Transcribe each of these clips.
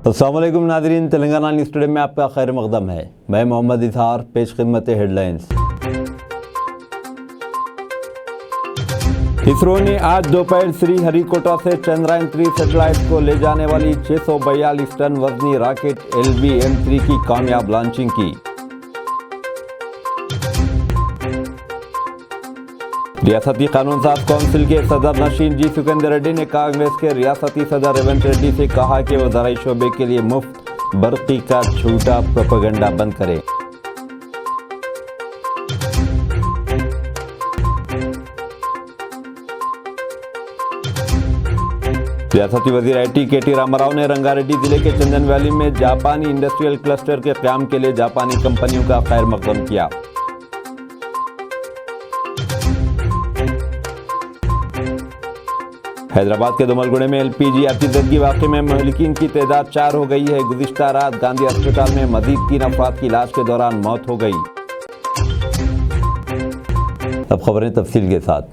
السلام علیکم ناظرین، تلنگانہ نیوز ٹوڈے میں آپ کا خیر مقدم ہے۔ میں محمد اظہار، پیش خدمت ہیڈ لائنز۔ اسرو نے آج دوپہر سری ہری کوٹا سے چندرائن 3 سیٹلائٹ کو لے جانے والی 642 ٹن وزنی راکٹ LVM-3 کی کامیاب لانچنگ کی۔ ریاستی قانون ساز کونسل کے صدر نشین جی سکندر ریڈی نے کانگریس کے ریاستی صدر ریونت ریڈی سے کہا کہ وہ زرعی شعبے کے لیے مفت برقی کا جھوٹا پروپیگنڈا بند کرے۔ ریاستی وزیر IT KT راما راؤ نے رنگا ریڈی ضلع کے چندن ویلی میں جاپانی انڈسٹریل کلسٹر کے قیام کے لیے جاپانی کمپنیوں کا خیر مقدم کیا۔ حیدرآباد کے دومل گڑھے میں LPG آتی زدگی واقعے میں مہلکین کی تعداد 4 ہو گئی ہے۔ گزشتہ رات گاندھی ہسپتال میں مزید 3 افراد کی علاج کے دوران موت ہو گئی۔ اب خبریں تفصیل کے ساتھ۔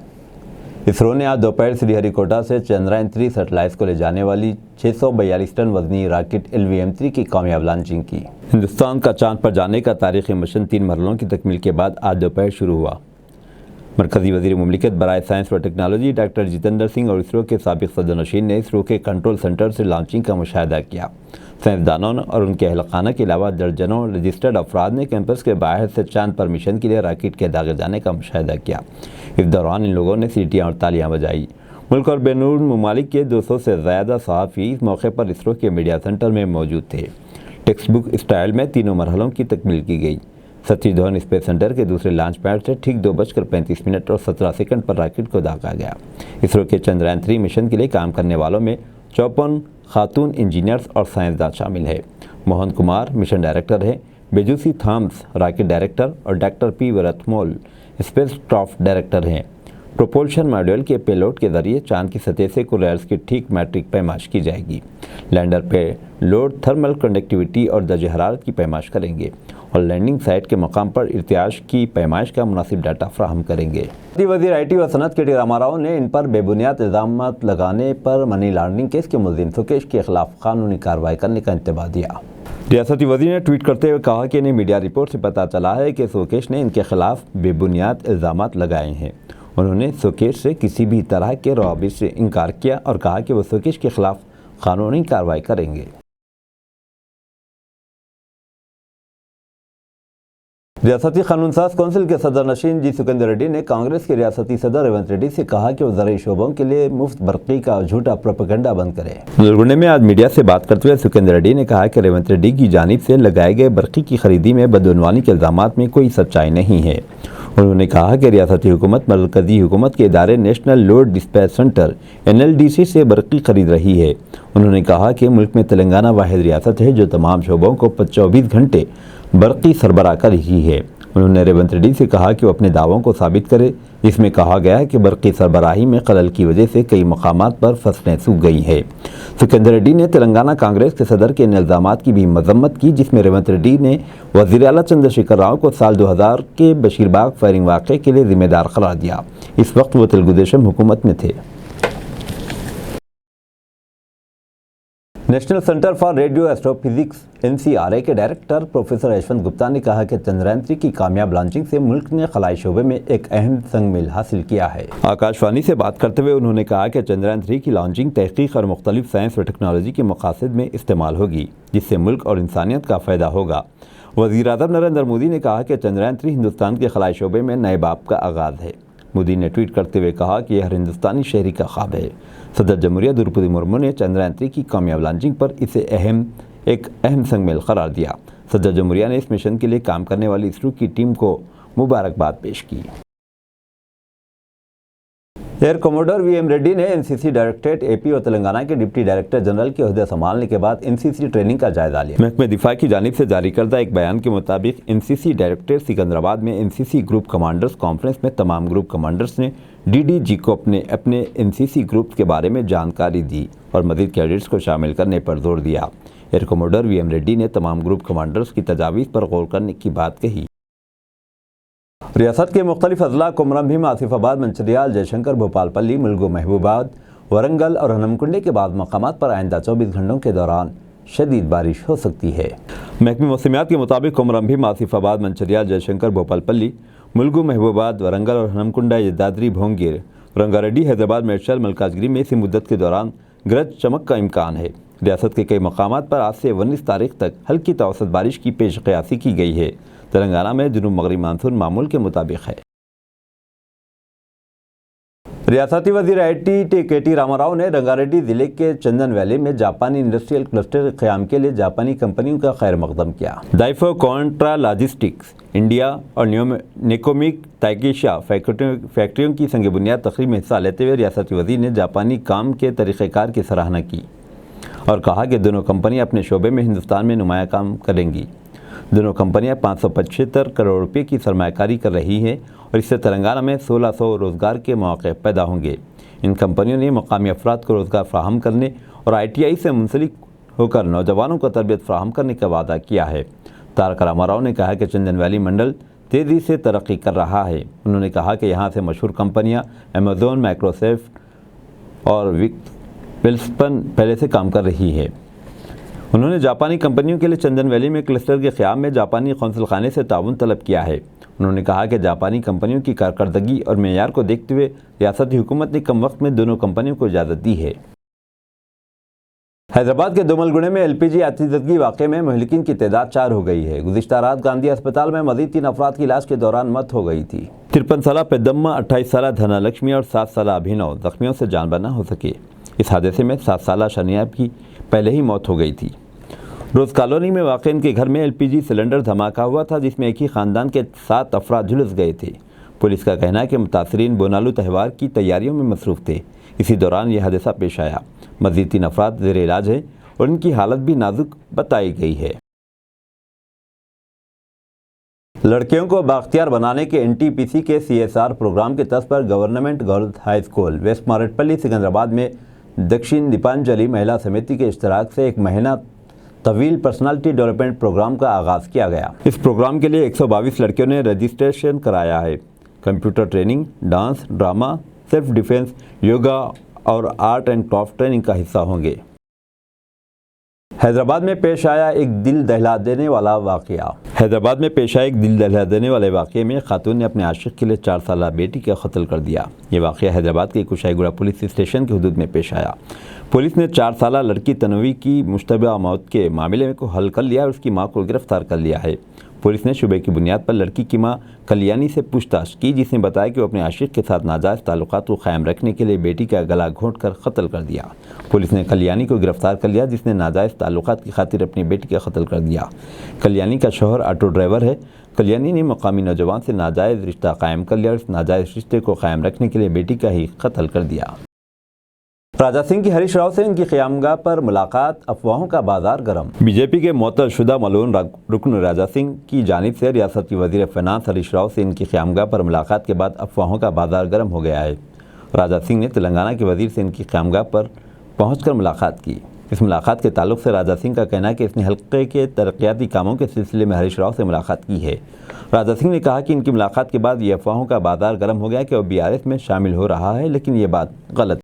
اسرو نے آج دوپہر سری ہری کوٹا سے چندرائن 3 سیٹلائٹس کو لے جانے والی 642 ٹن وزنی راکٹ LVM-3 کی کامیاب لانچنگ کی۔ ہندوستان کا چاند پر جانے کا تاریخی مشن 3 مرحلوں کی تکمیل کے بعد آج دوپہر شروع ہوا۔ مرکزی وزیر مملکت برائے سائنس و ٹیکنالوجی ڈاکٹر جتیندر سنگھ اور اسرو کے سابق صدر نشین نے اسرو کے کنٹرول سینٹر سے لانچنگ کا مشاہدہ کیا۔ سائنسدانوں اور ان کے اہل خانہ کے علاوہ درجنوں رجسٹرڈ افراد نے کیمپس کے باہر سے چاند پر مشن کے لیے راکٹ کے داغے جانے کا مشاہدہ کیا۔ اس دوران ان لوگوں نے سیٹیاں اور تالیاں بجائی۔ ملک اور بین ممالک کے 200 سے زیادہ صحافی اس موقع پر اسرو کے میڈیا سینٹر میں موجود تھے۔ ٹیکسٹ بک اسٹائل میں تینوں مرحلوں کی تکمیل کی گئی۔ ستیش دھون اسپیس سینٹر کے دوسرے لانچ پیڈ سے ٹھیک 2:35 اور 17 سیکنڈ پر راکٹ کو داغا گیا۔ اسرو کے چندرائن 3 مشن کے لیے کام کرنے والوں میں 54 خاتون انجینئرز اور سائنسدان شامل ہیں۔ موہن کمار مشن ڈائریکٹر ہیں، بیجوسی تھامس راکٹ ڈائریکٹر اور doctor P Veeramuthuvel spacecraft director ہیں۔ پروپولشن ماڈیول کے پیلوڈ کے ذریعے چاند کی سطح سے کورائلز کی ٹھیک میٹرک پیمائش کی جائے گی۔ لینڈر پہ لوڈ تھرمل کنڈکٹیوٹی اور درجہ حرارت کی پیمائش کریں گے اور لینڈنگ سائٹ کے مقام پر ارتعاش کی پیمائش کا مناسب ڈاٹا فراہم کریں گے۔ وزیر IT و صنعت KT راما راؤ نے ان پر بے بنیاد الزامات لگانے پر منی لانڈرنگ کیس کے ملزم سکیش کے خلاف قانونی کارروائی کرنے کا انتباہ دیا۔ ریاستی وزیر نے ٹویٹ کرتے ہوئے کہا کہ انہیں میڈیا رپورٹ سے پتہ چلا ہے کہ سکیش نے ان کے خلاف بے بنیاد الزامات لگائے ہیں۔ انہوں نے سکیش سے کسی بھی طرح کے روابط سے انکار کیا اور کہا کہ وہ سکیش کے خلاف قانونی کارروائی کریں گے۔ ریاستی قانون ساز کونسل کے صدر نشین جی سکندر ریڈی نے کانگریس کے ریاستی صدر ریونت ریڈی سے کہا کہ وہ زرعی شعبوں کے لیے مفت برقی کا جھوٹا پروپیگنڈا بند کرے۔ نلگنڈے میں آج میڈیا سے بات کرتے ہوئے سکندر ریڈی نے کہا کہ ریونت ریڈی کی جانب سے لگائے گئے برقی کی خریدی میں بدعنوانی کے الزامات میں کوئی سچائی نہیں ہے۔ انہوں نے کہا کہ ریاستی حکومت مرکزی حکومت کے ادارے national load dispatch centre NLDC سے برقی خرید رہی ہے۔ انہوں نے کہا کہ ملک میں تلنگانہ واحد ریاست ہے جو تمام شعبوں کو 24 گھنٹے برقی سربراہ کر رہی ہے۔ انہوں نے ریونت ریڈی سے کہا کہ وہ اپنے دعووں کو ثابت کرے۔ اس میں کہا گیا ہے کہ برقی سربراہی میں خلل کی وجہ سے کئی مقامات پر فصلیں سوکھ گئی ہیں۔ سکندر ریڈی نے تلنگانہ کانگریس کے صدر کے ان الزامات کی بھی مذمت کی جس میں ریونت ریڈی نے وزیر اعلیٰ چندر شیکھر راؤ کو سال 2000 کے بشیر باغ فائرنگ واقعے کے لیے ذمہ دار قرار دیا۔ اس وقت وہ تلگو دیشم حکومت میں تھے۔ National centre for radio astro physics NCRA کے ڈائریکٹر پروفیسر یشونت گپتا نے کہا کہ چندرائن 3 کی کامیاب لانچنگ سے ملک نے خلائی شعبے میں ایک اہم سنگ میل حاصل کیا ہے۔ آکاش وانی سے بات کرتے ہوئے انہوں نے کہا کہ چندرائن 3 کی لانچنگ تحقیق اور مختلف سائنس و ٹیکنالوجی کے مقاصد میں استعمال ہوگی جس سے ملک اور انسانیت کا فائدہ ہوگا۔ وزیر اعظم نریندر مودی نے کہا کہ چندرائن 3 ہندوستان کے خلائی شعبے میں نئے باب کا آغاز ہے۔ مودی نے ٹویٹ کرتے ہوئے کہا کہ یہ ہر ہندوستانی شہری کا خواب ہے۔ صدر جمہوریہ درپدی مرمو نے چندرائن 3 کی کامیاب لانچنگ پر اسے ایک اہم سنگ میل قرار دیا۔ صدر جمہوریہ نے اس مشن کے لیے کام کرنے والی اسرو کی ٹیم کو مبارکباد پیش کی۔ ایئر کموڈر VM ریڈی نے NCC ڈائریکٹریٹ AP اور تلنگانہ کے ڈپٹی ڈائریکٹر جنرل کے عہدے سنبھالنے کے بعد NCC ٹریننگ کا جائزہ لیا۔ محکمہ دفاع کی جانب سے جاری کردہ ایک بیان کے مطابق NCC ڈائریکٹریٹ سکندرآباد میں NCC گروپ کمانڈرز کانفرنس میں تمام گروپ کمانڈرز نے DDG کو اپنے NCC گروپ کے بارے میں جانکاری دی اور مزید کیڈٹس کو شامل کرنے پر زور دیا۔ ایئر کموڈر VM ریڈی نے تمام گروپ کمانڈرز کی تجاویز پر غور کرنے کی بات کہی۔ ریاست کے مختلف اضلاع کمرم بھیم، آصف آباد، منچریال، جے شنکر، بھوپال پلی، ملگو، محبوب آباد، ورنگل اور ہنم کنڈی کے بعض مقامات پر آئندہ 24 گھنٹوں کے دوران شدید بارش ہو سکتی ہے۔ محکمہ موسمیات کے مطابق کومرمبھیم، آصف آباد، منچریال، جے شنکر، بھوپال پلی، ملگو، محبوب آباد، ورنگل اور ہنمکنڈا، یدادری، بھونگیر، رنگاریڈی، حیدرآباد، میڈچل، ملکاجگری میں اسی مدت کے دوران گرج چمک کا امکان ہے۔ ریاست کے کئی مقامات پر آج سے 19 تاریخ تک ہلکی تا اوسط بارش کی پیش قیاسی کی گئی ہے۔ تلنگانہ میں جنوب مغربی مانسون معمول کے مطابق ہے۔ ریاستی وزیر آئی ٹی کے ٹی راما راؤ نے رنگاریڈی ضلع کے چندن ویلی میں جاپانی انڈسٹریل کلسٹر کے قیام کے لیے جاپانی کمپنیوں کا خیر مقدم کیا۔ دائفو کونٹرا لاجسٹکس انڈیا اور نیکومیک تائکیشا فیکٹریوں کی سنگ بنیاد تقریب میں حصہ لیتے ہوئے ریاستی وزیر نے جاپانی کام کے طریقہ کار کی سراہنا کی اور کہا کہ دونوں کمپنیاں اپنے شعبے میں ہندوستان میں نمایاں کام کریں گی۔ دونوں کمپنیاں 575 کروڑ روپے کی سرمایہ کاری کر رہی ہیں اور اس سے تلنگانہ میں 1600 روزگار کے مواقع پیدا ہوں گے۔ ان کمپنیوں نے مقامی افراد کو روزگار فراہم کرنے اور آئی ٹی آئی سے منسلک ہو کر نوجوانوں کو تربیت فراہم کرنے کا وعدہ کیا ہے۔ تارک راما راؤ نے کہا کہ چندن ویلی منڈل تیزی سے ترقی کر رہا ہے۔ انہوں نے کہا کہ یہاں سے مشہور کمپنیاں ایمیزون، مائیکروسافٹ اور ویلسپن پہلے سے کام کر رہی ہے۔ انہوں نے جاپانی کمپنیوں کے لیے چندن ویلی میں کلسٹر کے قیام میں جاپانی قونصل خانے سے تعاون طلب کیا ہے۔ انہوں نے کہا کہ جاپانی کمپنیوں کی کارکردگی اور معیار کو دیکھتے ہوئے ریاستی حکومت نے کم وقت میں دونوں کمپنیوں کو اجازت دی ہے۔ حیدرآباد کے دومل گڑھے میں ایل پی جی آتشزدگی واقعے میں مہلکین کی تعداد 4 ہو گئی ہے۔ گزشتہ رات گاندھی اسپتال میں مزید 3 افراد کی علاج کے دوران موت ہو گئی تھی۔ 53 سالہ پیدما، 28 سالہ دھنا لکشمی اور 7 سالہ ابھینو زخمیوں سے جان بر نہ ہو سکے۔ اس حادثے میں 7 سالہ شنیاب کی پہلے ہی موت ہو گئی تھی۔ روز کالونی میں واقع ان کے گھر میں ایل پی جی سلنڈر دھماکہ ہوا تھا جس میں ایک ہی خاندان کے 7 افراد جھلس گئے تھے۔ پولیس کا کہنا ہے کہ متاثرین بونالو تہوار کی تیاریوں میں مصروف تھے۔ اسی دوران یہ حادثہ پیش آیا۔ مزید 3 افراد زیر علاج ہیں اور ان کی حالت بھی نازک بتائی گئی ہے۔ لڑکیوں کو بااختیار بنانے کے این ٹی پی سی کے سی ایس آر پروگرام کے طرز پر government girls high school west Marredpally Secunderabad میں دکشن دیپانجلی مہیلا سمیتی کے اشتراک سے ایک مہینہ طویل پرسنالٹی ڈیولپمنٹ پروگرام کا آغاز کیا گیا۔ اس پروگرام کے لیے 122 لڑکیوں نے رجسٹریشن کرایا ہے۔ Computer training, dance, drama, self defence, yoga اور آرٹ اینڈ کرافٹ ٹریننگ کا حصہ ہوں گے۔ حیدرآباد میں پیش آیا ایک دل دہلا دینے والا واقعہ۔ حیدرآباد میں پیش آیا ایک دل دہلا دینے والے واقعے میں خاتون نے اپنے عاشق کے لیے 4 سالہ بیٹی کا قتل کر دیا۔ یہ واقعہ حیدرآباد کے کشائی گوڑا پولیس اسٹیشن کی حدود میں پیش آیا۔ پولیس نے 4 سالہ لڑکی تنوی کی مشتبہ موت کے معاملے کو حل کر لیا اور اس کی ماں کو گرفتار کر لیا ہے۔ پولیس نے شبے کی بنیاد پر لڑکی کی ماں کلیانی سے پوچھ تاچھ کی جس نے بتایا کہ وہ اپنے عاشق کے ساتھ ناجائز تعلقات کو قائم رکھنے کے لیے بیٹی کا گلا گھونٹ کر قتل کر دیا۔ پولیس نے کلیانی کو گرفتار کر لیا جس نے ناجائز تعلقات کی خاطر اپنی بیٹی کا قتل کر دیا۔ کلیانی کا شوہر آٹو ڈرائیور ہے۔ کلیانی نے مقامی نوجوان سے ناجائز رشتہ قائم کر لیا اور اس ناجائز رشتے کو قائم رکھنے کے لیے بیٹی کا ہی قتل کر دیا۔ راجہ سنگھ کی ہریش راؤ سے ان کی قیامگاہ پر ملاقات، افواہوں کا بازار گرم۔ بی جے پی کے معطل شدہ ملعون رکن راجہ سنگھ کی جانب سے ریاستی وزیر فینانس ہریش راؤ سے ان کی قیامگاہ پر ملاقات کے بعد افواہوں کا بازار گرم ہو گیا ہے۔ راجہ سنگھ نے تلنگانہ کے وزیر سے ان کی قیامگاہ پر پہنچ کر ملاقات کی۔ اس ملاقات کے تعلق سے راجہ سنگھ کا کہنا ہے کہ اس نے حلقے کے ترقیاتی کاموں کے سلسلے میں ہریش راؤ سے ملاقات کی ہے۔ راجہ سنگھ نے کہا کہ ان کی ملاقات کے بعد یہ افواہوں کا بازار گرم ہو گیا کہ وہ بی آر ایس میں شامل ہو رہا ہے، لیکن یہ بات غلط۔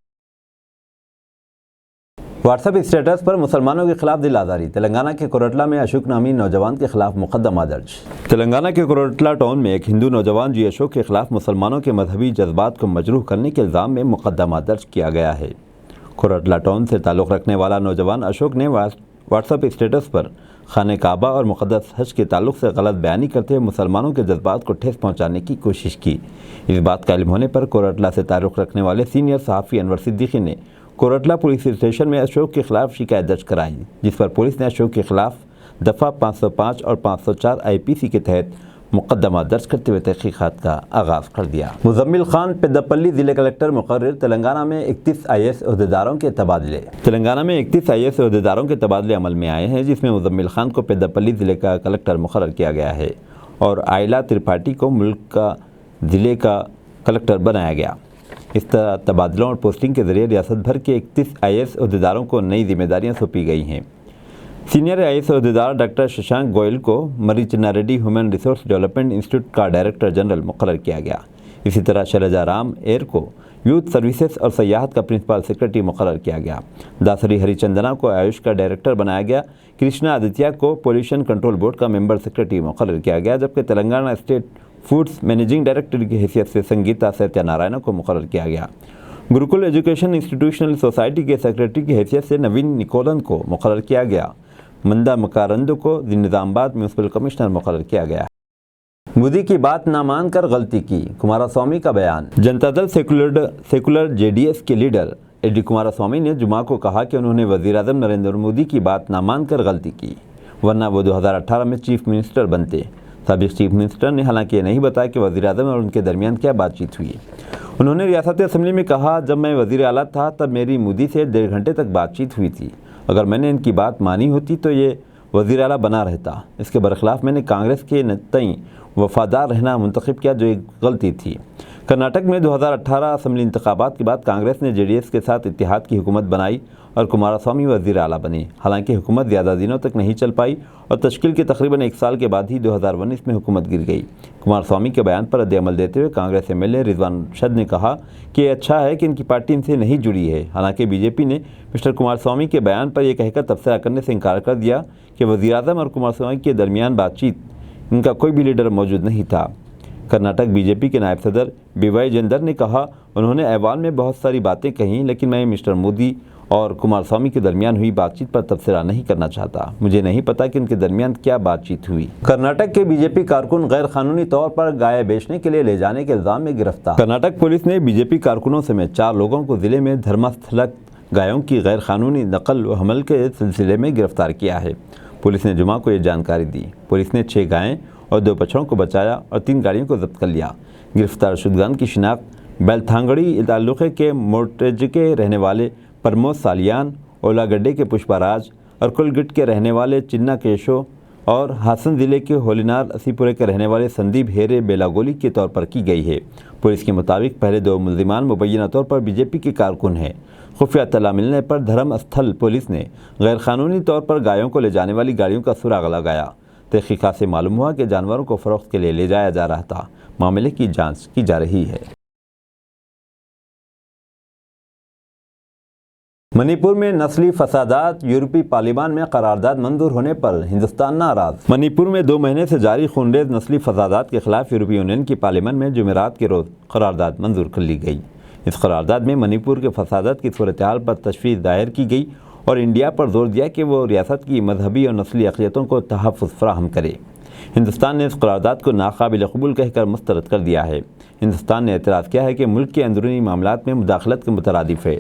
واٹس ایپ اسٹیٹس پر مسلمانوں کے خلاف دل آزاری، تلنگانہ کے کوروٹلا میں اشوک نامی نوجوان کے خلاف مقدمہ درج۔ تلنگانہ کے کوروٹلا ٹاؤن میں ایک ہندو نوجوان جی اشوک کے خلاف مسلمانوں کے مذہبی جذبات کو مجروح کرنے کے الزام میں مقدمہ درج کیا گیا ہے۔ کوروٹلا ٹاؤن سے تعلق رکھنے والا نوجوان اشوک نے واٹس ایپ اسٹیٹس پر خانہ کعبہ اور مقدس حج کے تعلق سے غلط بیانی کرتے ہوئے مسلمانوں کے جذبات کو ٹھیس پہنچانے کی کوشش کی۔ اس بات کا علم ہونے پر کوروٹلا سے تعلق رکھنے والے سینئر صحافی انور صدیقی نے کوروٹلا پولیس اسٹیشن میں اشوک کے خلاف شکایت درج کرائی، جس پر پولیس نے اشوک کے خلاف دفعہ 505 اور 504 آئی پی سی کے تحت مقدمہ درج کرتے ہوئے تحقیقات کا آغاز کر دیا۔ مزمل خان پیداپلی ضلع کلکٹر مقرر، تلنگانہ میں 31 آئی ایس عہدیداروں کے تبادلے۔ تلنگانہ میں 31 آئی ایس عہدیداروں کے تبادلے عمل میں آئے ہیں، جس میں مزمل خان کو پیداپلی ضلع کا کلکٹر مقرر کیا گیا ہے اور آئلہ ترپاٹھی کو ملک کا ضلع کا کلکٹر بنایا گیا۔ اس طرح تبادلوں اور پوسٹنگ کے ذریعے ریاست بھر کے 31 آئی ایس عہدیداروں کو نئی ذمہ داریاں سونپی گئی ہیں۔ سینئر آئی ایس عہدیدار ڈاکٹر ششانک گوئل کو مری چنا ریڈی ہیومن ریسورس ڈیولپمنٹ انسٹی ٹیوٹ کا ڈائریکٹر جنرل مقرر کیا گیا۔ اسی طرح شیلجا رام ایر کو یوتھ سروسز اور سیاحت کا پرنسپل سیکرٹری مقرر کیا گیا۔ داسری ہری چندنا کو آیوش کا ڈائریکٹر بنایا گیا۔ کرشنا آدتیہ کو پولیوشن کنٹرول بورڈ کا ممبر سیکرٹری مقرر کیا گیا، جبکہ Telangana state foods managing director کی حیثیت سے سنگیتا ستیہ نارائنا کو مقرر کیا گیا۔ گروکل ایجوکیشن انسٹیٹیوشنل سوسائٹی کے سیکرٹری کی حیثیت سے نوین نکولن کو مقرر کیا گیا۔ مندا مکارندو کو نظام آباد میونسپل کمشنر مقرر کیا گیا۔ مودی کی بات نہ مان کر غلطی کی، کماراسوامی کا بیان۔ جنتا دل سیکولر جے ڈی ایس کے لیڈر ایچ ڈی کماراسوامی نے جمعہ کو کہا کہ انہوں نے وزیر اعظم نریندر مودی کی بات نہ مان کر غلطی کی، ورنہ وہ 2018 میں چیف منسٹر بنتے۔ سابق چیف منسٹر نے حالانکہ یہ نہیں بتایا کہ وزیر اعظم اور ان کے درمیان کیا بات چیت ہوئی۔ انہوں نے ریاستی اسمبلی میں کہا، جب میں وزیر اعلیٰ تھا تب میری مودی سے 1.5 گھنٹے تک بات چیت ہوئی تھی۔ اگر میں نے ان کی بات مانی ہوتی تو یہ وزیر اعلیٰ بنا رہتا۔ اس کے برخلاف میں نے کانگریس کے تئیں وفادار رہنا منتخب کیا، جو ایک غلطی تھی۔ کرناٹک میں 2018 اسمبلی انتخابات کے بعد کانگریس نے جے ڈی ایس کے ساتھ اتحاد کی حکومت بنائی اور کماراسوامی وزیر اعلیٰ بنے۔ حالانکہ حکومت زیادہ دنوں تک نہیں چل پائی اور تشکیل کے تقریباً 1 سال کے بعد ہی 2019 میں حکومت گر گئی۔ کماراسوامی کے بیان پر رد عمل دیتے ہوئے کانگریس ایم ایل اے رضوان ارشد نے کہا کہ یہ اچھا ہے کہ ان کی پارٹی ان سے نہیں جڑی ہے۔ حالانکہ بی جے پی نے مسٹر کماراسوامی کے بیان پر یہ کہہ کر تبصرہ کرنے سے انکار کر دیا کہ وزیر اعظم اور کماراسوامی کے درمیان بات چیت ان کا کوئی بھی لیڈر موجود نہیں تھا۔ کرناٹک بی جے پی کے نائب صدر بی وائی جیندر نے کہا، انہوں نے ایوان میں بہت ساری باتیں کہیں، لیکن میں مسٹر مودی اور کماراسوامی کے درمیان ہوئی بات چیت پر تبصرہ نہیں کرنا چاہتا۔ مجھے نہیں پتا کہ ان کے درمیان کیا بات چیت ہوئی۔ کرناٹک کے بی جے پی کارکن غیر قانونی طور پر گائے بیچنے کے لیے لے جانے کے الزام میں گرفتار۔ کرناٹک پولیس نے بی جے پی کارکنوں سمیت 4 لوگوں کو ضلع میں دھرمستھلک گایوں کی غیر قانونی نقل و حمل کے سلسلے میں گرفتار کیا ہے۔ پولیس نے جمعہ کو یہ جانکاری دی۔ پولیس نے 6 گائیں اور 2 بچھڑوں کو بچایا اور 3 گاڑیوں کو ضبط کر لیا۔ گرفتار شدگان کی شناخت بیلتھانگڑی تعلقے کے مورٹیج کے رہنے والے پرمود سالیان، اولا گڈے کے پشپا راج اور کلگٹ کے رہنے والے چنا کیشو اور ہاسن ضلع کے ہولینار اسی پورے کے رہنے والے سندیپ ہیرے بیلاگولی کے طور پر کی گئی ہے۔ پولیس کے مطابق پہلے 2 ملزمان مبینہ طور پر بی جے پی کے کارکن ہیں۔ خفیہ اطلاع ملنے پر دھرم استھل پولیس نے غیر قانونی طور پر گایوں کو لے جانے والی گاڑیوں کا سراغ لگایا۔ تحقیقات سے معلوم ہوا کہ جانوروں کو فروخت کے لیے لے جایا جا رہا تھا۔ معاملے کی جانچ کی جا رہی ہے۔ منی پور میں نسلی فسادات، یورپی پارلیمان میں قرارداد منظور ہونے پر ہندوستان ناراض۔ منی پور میں 2 مہینے سے جاری خونریز نسلی فسادات کے خلاف یورپی یونین کی پارلیمان میں جمعرات کے روز قرارداد منظور کر لی گئی۔ اس قرارداد میں منی پور کے فسادات کی صورتحال پر تشویش ظاہر کی گئی اور انڈیا پر زور دیا کہ وہ ریاست کی مذہبی اور نسلی اقلیتوں کو تحفظ فراہم کرے۔ ہندوستان نے اس قرارداد کو ناقابل قبول کہہ کر مسترد کر دیا ہے۔ ہندوستان نے اعتراض کیا ہے کہ ملک کے اندرونی معاملات میں مداخلت کے مترادف ہے۔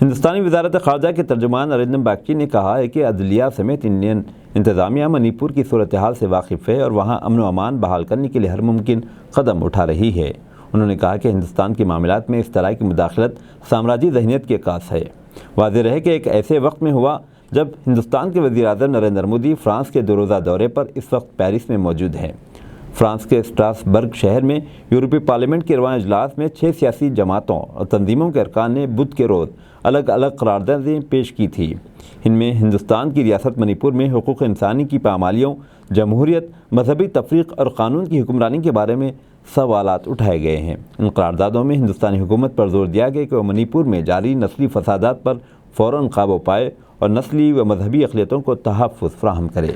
ہندوستانی وزارت خارجہ کے ترجمان ارندم باگچی نے کہا ہے کہ عدلیہ سمیت انڈین انتظامیہ منی پور کی صورتحال سے واقف ہے اور وہاں امن و امان بحال کرنے کے لیے ہر ممکن قدم اٹھا رہی ہے۔ انہوں نے کہا کہ ہندوستان کے معاملات میں اس طرح کی مداخلت سامراجی ذہنیت کے عکاس ہے۔ واضح رہے کہ ایک ایسے وقت میں ہوا جب ہندوستان کے وزیر اعظم نریندر مودی فرانس کے 2 روزہ دورے پر اس وقت پیرس میں موجود ہیں۔ فرانس کے اسٹراسبرگ شہر میں یورپی پارلیمنٹ کے رواں اجلاس میں 6 سیاسی جماعتوں اور تنظیموں کے ارکان نے بدھ کے روز الگ الگ قراردادیں پیش کی تھی۔ ان میں ہندوستان کی ریاست منی پور میں حقوق انسانی کی پامالیوں، جمہوریت، مذہبی تفریق اور قانون کی حکمرانی کے بارے میں سوالات اٹھائے گئے ہیں۔ ان قراردادوں میں ہندوستانی حکومت پر زور دیا گیا کہ وہ منی پور میں جاری نسلی فسادات پر فوراً قابو پائے اور نسلی و مذہبی اقلیتوں کو تحفظ فراہم کرے۔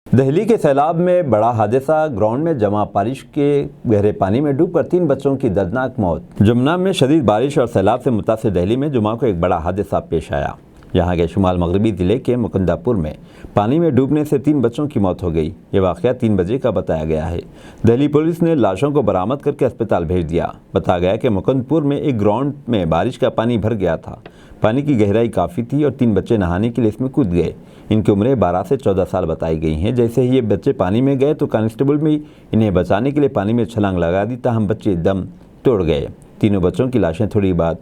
دہلی کے سیلاب میں بڑا حادثہ، گراؤنڈ میں جمع بارش کے گہرے پانی میں ڈوب کر 3 بچوں کی دردناک موت۔ جمنا میں شدید بارش اور سیلاب سے متاثر دہلی میں جمعہ کو ایک بڑا حادثہ پیش آیا۔ یہاں کے شمال مغربی ضلع کے مکندہ پور میں پانی میں ڈوبنے سے 3 بچوں کی موت ہو گئی۔ یہ واقعہ 3 بجے کا بتایا گیا ہے۔ دہلی پولیس نے لاشوں کو برآمد کر کے اسپتال بھیج دیا۔ بتایا گیا کہ مکند پور میں ایک گراؤنڈ میں بارش کا پانی بھر گیا تھا۔ پانی کی گہرائی کافی تھی اور 3 بچے نہانے کے لیے اس میں کود گئے۔ ان کی عمریں 12 سے 14 سال بتائی گئی ہیں۔ جیسے ہی یہ بچے پانی میں گئے تو کانسٹیبل بھی انہیں بچانے کے لیے پانی میں چھلانگ لگا دی، تاہم بچے دم توڑ گئے۔ تینوں بچوں کی لاشیں تھوڑی بعد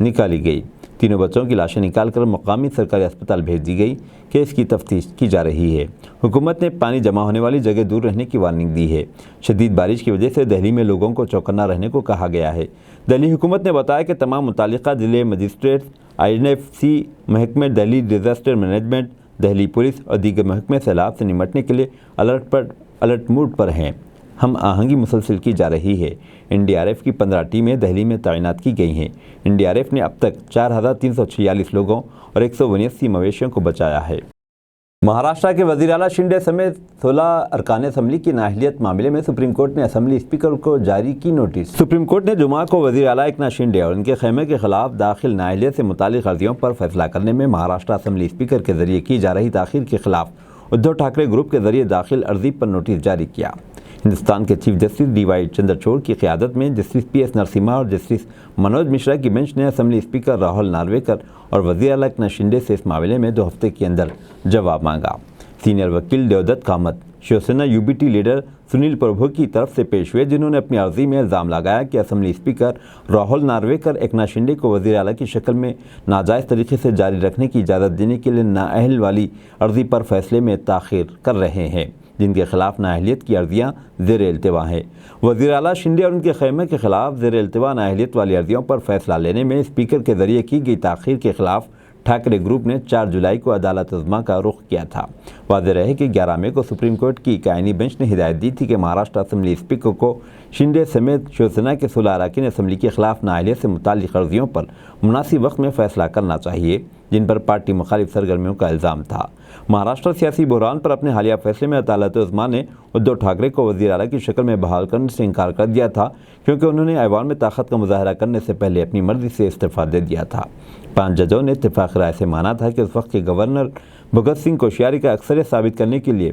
نکالی گئی۔ تینوں بچوں کی لاشیں نکال کر مقامی سرکاری اسپتال بھیج دی گئی۔ کیس کی تفتیش کی جا رہی ہے۔ حکومت نے پانی جمع ہونے والی جگہ دور رہنے کی وارننگ دی ہے۔ شدید بارش کی وجہ سے دہلی میں لوگوں کو چوکنا رہنے کو کہا گیا ہے۔ دہلی حکومت نے بتایا کہ تمام متعلقہ ضلع مجسٹریٹس، INFC محکمہ Delhi disaster management, Delhi police اور دیگر محکمے سیلاب سے نمٹنے کے لیے الرٹ موڈ پر ہیں۔ ہم آہنگی مسلسل کی جا رہی ہے۔ NDRF کی 15 ٹیمیں دہلی میں تعینات کی گئی ہیں۔ NDRF نے اب تک 4346 لوگوں اور 179 مویشیوں کو بچایا ہے۔ مہاراشٹر کے وزیر اعلیٰ شنڈے سمیت 16 ارکان اسمبلی کی نااہلیت معاملے میں سپریم کورٹ نے اسمبلی اسپیکر کو جاری کی نوٹس۔ سپریم کورٹ نے جمعہ کو وزیر اعلیٰ ایکناتھ شنڈے اور ان کے خیمے کے خلاف داخل نااہلیت سے متعلق عرضیوں پر فیصلہ کرنے میں مہاراشٹر اسمبلی اسپیکر کے ذریعے کی جا رہی تاخیر کے خلاف ادھو ٹھاکرے گروپ کے ذریعے داخل عرضی پر نوٹس جاری کیا۔ ہندوستان کے چیف جسٹس DY چندرچوڑ کی قیادت میں جسٹس PS نرسمہا اور جسٹس منوج مشرا کی بینچ نے اسمبلی اسپیکر راہل نارویکر اور وزیر اعلیٰ ایکناتھ شنڈے سے اس معاملے میں 2 ہفتے کے اندر جواب مانگا۔ سینئر وکیل دیودت کامت شیوسینا UBT لیڈر سنیل پربھو کی طرف سے پیش ہوئے، جنہوں نے اپنی عرضی میں الزام لگایا کہ اسمبلی اسپیکر راہل نارویکر ایکناتھ شنڈے کو وزیر اعلیٰ کی شکل میں ناجائز طریقے سے جاری رکھنے کی اجازت دینے کے لیے نااہل والی عرضی پر فیصلے میں تاخیر کر رہے ہیں، جن کے خلاف نااہلیت کی عرضیاں زیر التوا ہیں۔ وزیر اعلیٰ شنڈے اور ان کے خیمے کے خلاف زیر التوا نااہلیت والی عرضیوں پر فیصلہ لینے میں اسپیکر کے ذریعے کی گئی تاخیر کے خلاف ٹھاکرے گروپ نے 4 جولائی کو عدالت عظمیٰ کا رخ کیا تھا۔ واضح رہے کہ 11 مئی کو سپریم کورٹ کی ایک آئینی بینچ نے ہدایت دی تھی کہ مہاراشٹر اسمبلی اسپیکر کو شنڈے سمیت شیوسینا کے 16 اراکین اسمبلی کے خلاف نااہلیت سے متعلق عرضیوں پر مناسب وقت میں فیصلہ کرنا چاہیے، جن پر پارٹی مخالف سرگرمیوں کا الزام تھا۔ مہاراشٹر سیاسی بحران پر اپنے حالیہ فیصلے میں عدالت عظمیٰ نے ادھو ٹھاکرے کو وزیر اعلیٰ کی شکل میں بحال کرنے سے انکار کر دیا تھا، کیونکہ انہوں نے ایوان میں طاقت کا مظاہرہ کرنے سے پہلے اپنی مرضی سے استعفیٰ دے دیا تھا۔ 5 ججوں نے اتفاق رائے سے مانا تھا کہ اس وقت کے گورنر بھگت سنگھ کوشیاری کا اکثریت ثابت کرنے کے لیے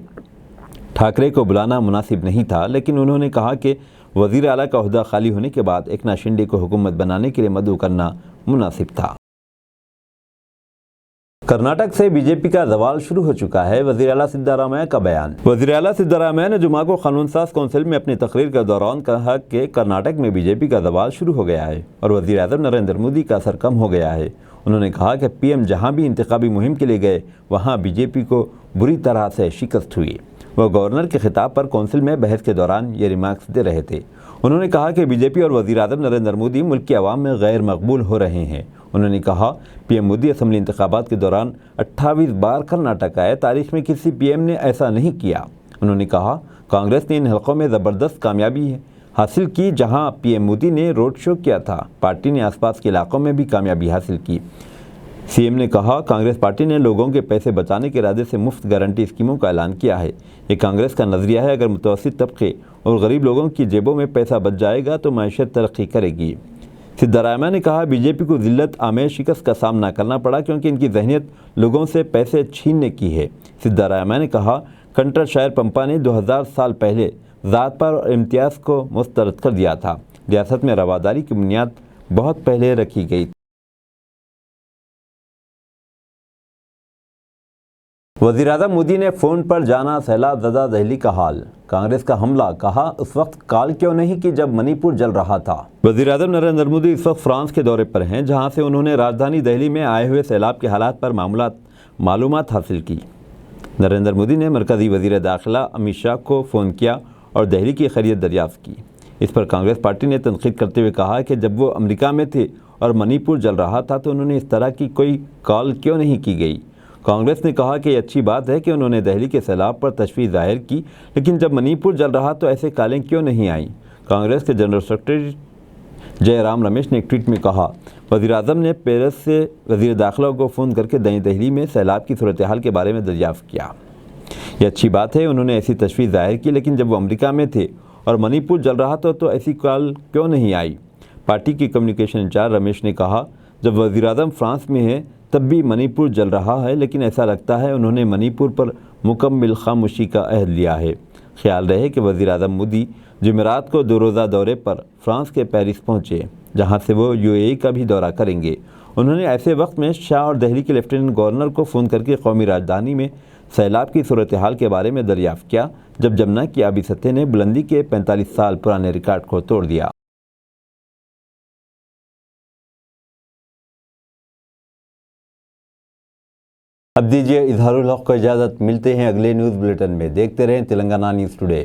ٹھاکرے کو بلانا مناسب نہیں تھا، لیکن انہوں نے کہا کہ وزیر اعلیٰ کا عہدہ خالی ہونے کے بعد ایکناتھ شنڈے کو حکومت بنانے کے لیے مدعو کرنا مناسب تھا۔ کرناٹک سے BJP کا زوال شروع ہو چکا ہے، وزیر اعلیٰ سدھارامیا کا بیان۔ وزیر اعلیٰ سدھارامیا نے جمعہ کو قانون ساز کونسل میں اپنی تقریر کے دوران کہا کہ کرناٹک میں BJP کا زوال شروع ہو گیا ہے اور وزیر اعظم نریندر مودی کا اثر کم ہو گیا ہے۔ انہوں نے کہا کہ PM جہاں بھی انتخابی مہم کے لیے گئے، وہاں BJP کو بری طرح سے شکست ہوئی۔ وہ گورنر کے خطاب پر کونسل میں بحث کے دوران یہ ریمارکس دے رہے تھے۔ انہوں نے کہا کہ BJP اور وزیر اعظم نریندر مودی ملک کے عوام میں غیر مقبول ہو رہے ہیں۔ انہوں نے کہا PM مودی اسمبلی انتخابات کے دوران 28 بار کرناٹک آئے، تاریخ میں کسی PM نے ایسا نہیں کیا۔ انہوں نے کہا کانگریس نے ان حلقوں میں زبردست کامیابی حاصل کی جہاں PM مودی نے روڈ شو کیا تھا۔ پارٹی نے آس پاس کے علاقوں میں بھی کامیابی حاصل کی۔ CM نے کہا کانگریس پارٹی نے لوگوں کے پیسے بچانے کے ارادے سے مفت گارنٹی اسکیموں کا اعلان کیا ہے۔ یہ کانگریس کا نظریہ ہے، اگر متوسط طبقے اور غریب لوگوں کی جیبوں میں پیسہ بچ جائے گا تو معیشت ترقی کرے گی۔ سدھارامیا نے کہا BJP کو ذلت آمیز شکست کا سامنا کرنا پڑا کیونکہ ان کی ذہنیت لوگوں سے پیسے چھیننے کی ہے۔ سدھارامیا نے کہا کنٹر شائر پمپا نے 2000 سال پہلے ذات پر اور امتیاز کو مسترد کر دیا تھا۔ ریاست میں رواداری کی بنیاد بہت پہلے رکھی گئی تھی۔ وزیر اعظم مودی نے فون پر جانا سیلاب زدہ دہلی کا حال، کانگریس کا حملہ، کہا اس وقت کال کیوں نہیں کی جب منی پور جل رہا تھا۔ وزیر اعظم نریندر مودی اس وقت فرانس کے دورے پر ہیں، جہاں سے انہوں نے راجدھانی دہلی میں آئے ہوئے سیلاب کے حالات پر معلومات حاصل کی۔ نریندر مودی نے مرکزی وزیر داخلہ امت شاہ کو فون کیا اور دہلی کی خیریت دریافت کی۔ اس پر کانگریس پارٹی نے تنقید کرتے ہوئے کہا کہ جب وہ امریکہ میں تھے اور منی پور جل رہا تھا تو انہوں نے اس طرح کی کوئی کال کیوں نہیں کی گئی۔ کانگریس نے کہا کہ یہ اچھی بات ہے کہ انہوں نے دہلی کے سیلاب پر تشویش ظاہر کی، لیکن جب منی پور جل رہا تو ایسے کالیں کیوں نہیں آئیں۔ کانگریس کے جنرل سیکرٹری جے رام رمیش نے ایک ٹویٹ میں کہا وزیر اعظم نے پیرس سے وزیر داخلہ کو فون کر کے دہلی میں سیلاب کی صورتحال کے بارے میں دریافت کیا۔ یہ اچھی بات ہے، انہوں نے ایسی تشویش ظاہر کی، لیکن جب وہ امریکہ میں تھے اور منی پور جل رہا تھا تو ایسی کال کیوں نہیں آئی۔ پارٹی کی کمیونیکیشن انچارج رمیش نے کہا جب وزیر اعظم فرانس میں ہیں تب بھی منی پور جل رہا ہے، لیکن ایسا لگتا ہے انہوں نے منی پور پر مکمل خاموشی کا عہد لیا ہے۔ خیال رہے کہ وزیر اعظم مودی جمعرات کو 2 روزہ دورے پر فرانس کے پیرس پہنچے، جہاں سے وہ UAE کا بھی دورہ کریں گے۔ انہوں نے ایسے وقت میں شاہ اور دہلی کے لیفٹیننٹ گورنر کو فون کر کے قومی راجدھانی میں سیلاب کی صورتحال کے بارے میں دریافت کیا، جب جمنا کی آبی سطح نے بلندی کے 45 سال پرانے ریکارڈ کو توڑ دیا۔ اب دیجیے اظہار الحق کو اجازت، ملتے ہیں اگلے نیوز بلیٹن میں۔ دیکھتے رہیں تلنگانہ نیوز ٹوڈے۔